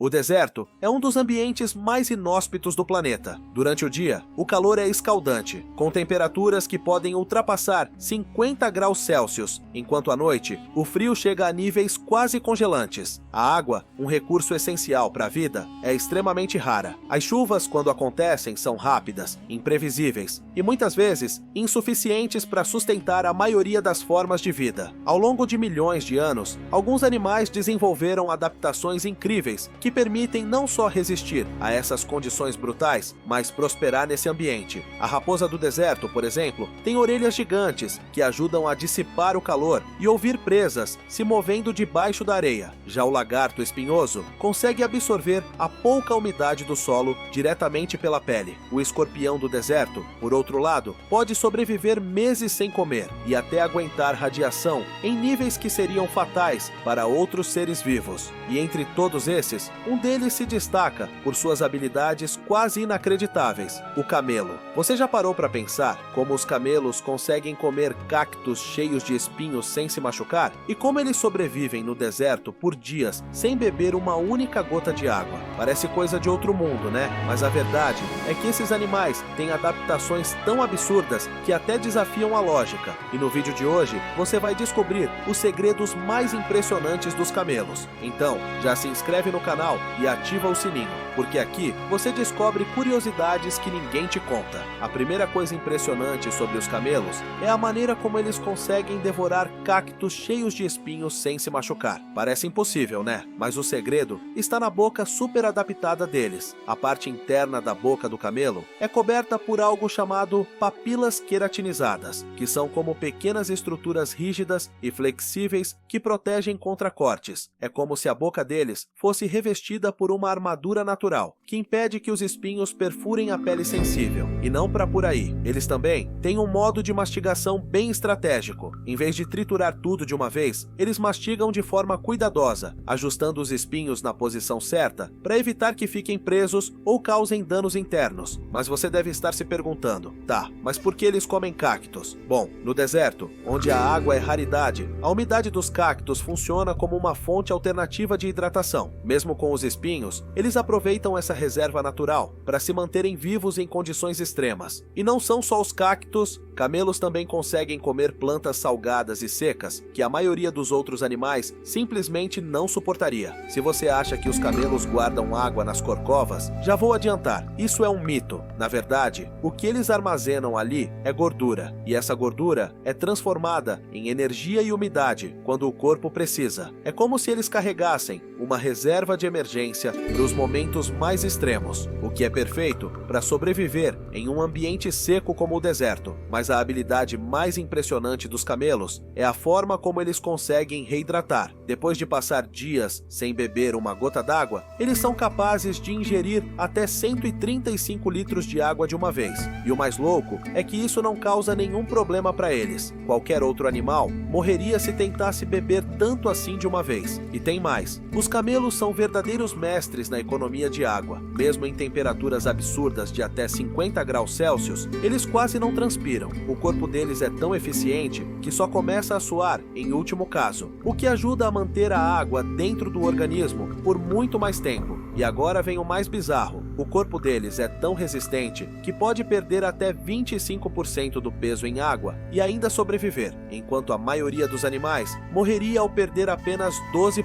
O deserto é um dos ambientes mais inóspitos do planeta. Durante o dia, o calor é escaldante, com temperaturas que podem ultrapassar 50 graus Celsius, enquanto à noite, o frio chega a níveis quase congelantes. A água, um recurso essencial para a vida, é extremamente rara. As chuvas, quando acontecem, são rápidas, imprevisíveis e muitas vezes insuficientes para sustentar a maioria das formas de vida. Ao longo de milhões de anos, alguns animais desenvolveram adaptações incríveis que permitem não só resistir a essas condições brutais, mas prosperar nesse ambiente. A raposa do deserto, por exemplo, tem orelhas gigantes que ajudam a dissipar o calor e ouvir presas se movendo debaixo da areia. Já o lagarto espinhoso consegue absorver a pouca umidade do solo diretamente pela pele. O escorpião do deserto, por outro lado, pode sobreviver meses sem comer e até aguentar radiação em níveis que seriam fatais para outros seres vivos. E entre todos esses, um deles se destaca por suas habilidades quase inacreditáveis: o camelo. Você já parou para pensar como os camelos conseguem comer cactos cheios de espinhos sem se machucar? E como eles sobrevivem no deserto por dias sem beber uma única gota de água? Parece coisa de outro mundo, né? Mas a verdade é que esses animais têm adaptações tão absurdas que até desafiam a lógica. E no vídeo de hoje, você vai descobrir os segredos mais impressionantes dos camelos. Então, já se inscreve no canal e ativa o sininho, porque aqui você descobre curiosidades que ninguém te conta. A primeira coisa impressionante sobre os camelos é a maneira como eles conseguem devorar cactos cheios de espinhos sem se machucar. Parece impossível, né? Mas o segredo está na boca super adaptada deles. A parte interna da boca do camelo é coberta por algo chamado papilas queratinizadas, que são como pequenas estruturas rígidas e flexíveis que protegem contra cortes. É como se a boca deles fosse revestida por uma armadura natural, que impede que os espinhos perfurem a pele sensível. E não para por aí. Eles também têm um modo de mastigação bem estratégico. Em vez de triturar tudo de uma vez, eles mastigam de forma cuidadosa, ajustando os espinhos na posição certa para evitar que fiquem presos ou causem danos internos. Mas você deve estar se perguntando: tá, mas por que eles comem cactos? Bom, no deserto, onde a água é raridade, a umidade dos cactos funciona como uma fonte alternativa de hidratação. Mesmo com os espinhos, eles aproveitam essa reserva natural para se manterem vivos em condições extremas. E não são só os cactos, camelos também conseguem comer plantas salgadas e secas que a maioria dos outros animais simplesmente não suportaria. Se você acha que os camelos guardam água nas corcovas, já vou adiantar, isso é um mito. Na verdade, o que eles armazenam ali é gordura, e essa gordura é transformada em energia e umidade quando o corpo precisa. É como se eles carregassem uma reserva de emergência para os momentos mais extremos, o que é perfeito para sobreviver em um ambiente seco como o deserto. Mas a habilidade mais impressionante dos camelos é a forma como eles conseguem reidratar. Depois de passar dias sem beber uma gota d'água, eles são capazes de ingerir até 135 litros de água de uma vez. E o mais louco é que isso não causa nenhum problema para eles. Qualquer outro animal morreria se tentasse beber tanto assim de uma vez. E tem mais: os camelos são verdadeiros mestres na economia de água. Mesmo em temperaturas absurdas de até 50 graus Celsius, eles quase não transpiram. O corpo deles é tão eficiente que só começa a suar em último caso, o que ajuda a manter a água dentro do organismo por muito mais tempo. E agora vem o mais bizarro: o corpo deles é tão resistente que pode perder até 25% do peso em água e ainda sobreviver, enquanto a maioria dos animais morreria ao perder apenas 12%.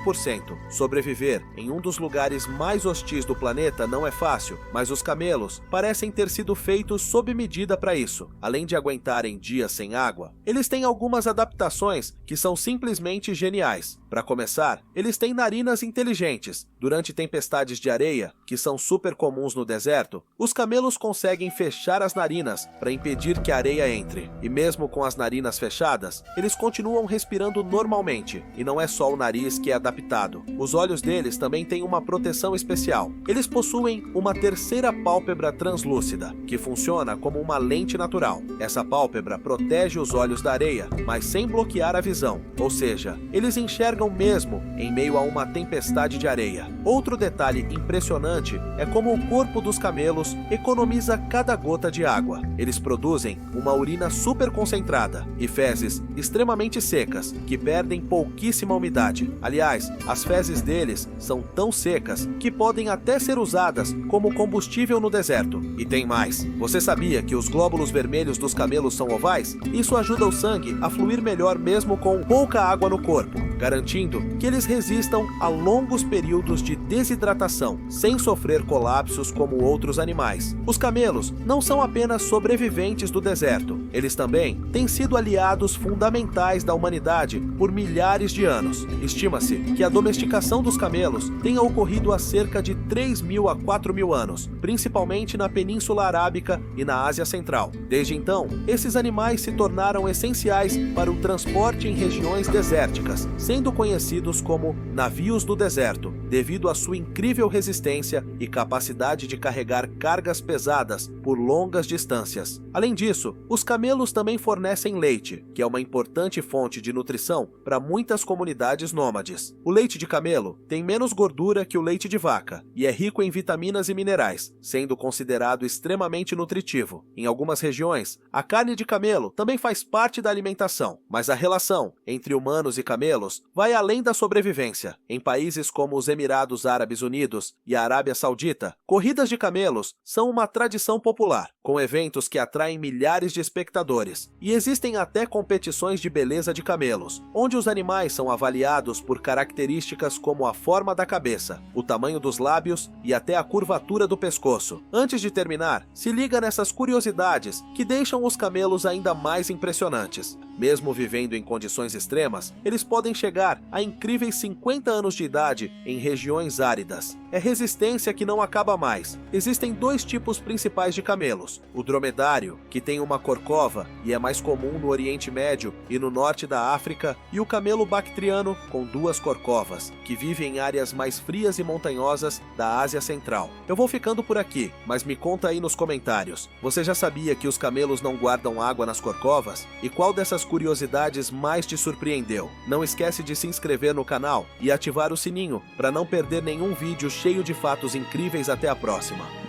Sobreviver em um dos lugares mais hostis do planeta não é fácil, mas os camelos parecem ter sido feitos sob medida para isso. Além de aguentarem dias sem água, eles têm algumas adaptações que são simplesmente geniais. Para começar, eles têm narinas inteligentes. Durante tempestades de areia, que são super comuns no deserto, os camelos conseguem fechar as narinas para impedir que a areia entre. E mesmo com as narinas fechadas, eles continuam respirando normalmente. E não é só o nariz que é adaptado. Os olhos deles também têm uma proteção especial. Eles possuem uma terceira pálpebra translúcida, que funciona como uma lente natural. Essa pálpebra protege os olhos da areia, mas sem bloquear a visão. Ou seja, eles enxergam mesmo em meio a uma tempestade de areia. Outro detalhe impressionante é como o corpo dos camelos economiza cada gota de água. Eles produzem uma urina super concentrada e fezes extremamente secas, que perdem pouquíssima umidade. Aliás, as fezes deles são tão secas que podem até ser usadas como combustível no deserto. E tem mais. Você sabia que os glóbulos vermelhos dos camelos são ovais? Isso ajuda o sangue a fluir melhor mesmo com pouca água no corpo, garantindo que eles resistam a longos períodos de desidratação, sem sofrer colapsos como outros animais. Os camelos não são apenas sobreviventes do deserto, eles também têm sido aliados fundamentais da humanidade por milhares de anos. Estima-se que a domesticação dos camelos tenha ocorrido há cerca de 3.000 a 4.000 anos, principalmente na Península Arábica e na Ásia Central. Desde então, esses animais se tornaram essenciais para o transporte em regiões desérticas, sendo conhecidos como navios do deserto, devido à sua incrível resistência e capacidade de carregar cargas pesadas por longas distâncias. Além disso, os camelos também fornecem leite, que é uma importante fonte de nutrição para muitas comunidades nômades. O leite de camelo tem menos gordura que o leite de vaca e é rico em vitaminas e minerais, sendo considerado extremamente nutritivo. Em algumas regiões, a carne de camelo também faz parte da alimentação, mas a relação entre humanos e camelos vai além da sobrevivência. Em países como os Emirados Árabes Unidos e a Arábia Saudita, corridas de camelos são uma tradição popular, com eventos que atraem milhares de espectadores. E existem até competições de beleza de camelos, onde os animais são avaliados por características como a forma da cabeça, o tamanho dos lábios e até a curvatura do pescoço. Antes de terminar, se liga nessas curiosidades que deixam os camelos ainda mais impressionantes. Mesmo vivendo em condições extremas, eles podem chegar a incríveis 50 anos de idade em regiões áridas. É resistência que não acaba mais. Existem dois tipos principais de camelos: o dromedário, que tem uma corcova e é mais comum no Oriente Médio e no norte da África, e o camelo bactriano, com duas corcovas, que vive em áreas mais frias e montanhosas da Ásia Central. Eu vou ficando por aqui, mas me conta aí nos comentários. Você já sabia que os camelos não guardam água nas corcovas? E qual dessas curiosidades mais te surpreendeu? Não esquece de se inscrever no canal e ativar o sininho para não perder nenhum vídeo cheio de fatos incríveis. Até a próxima!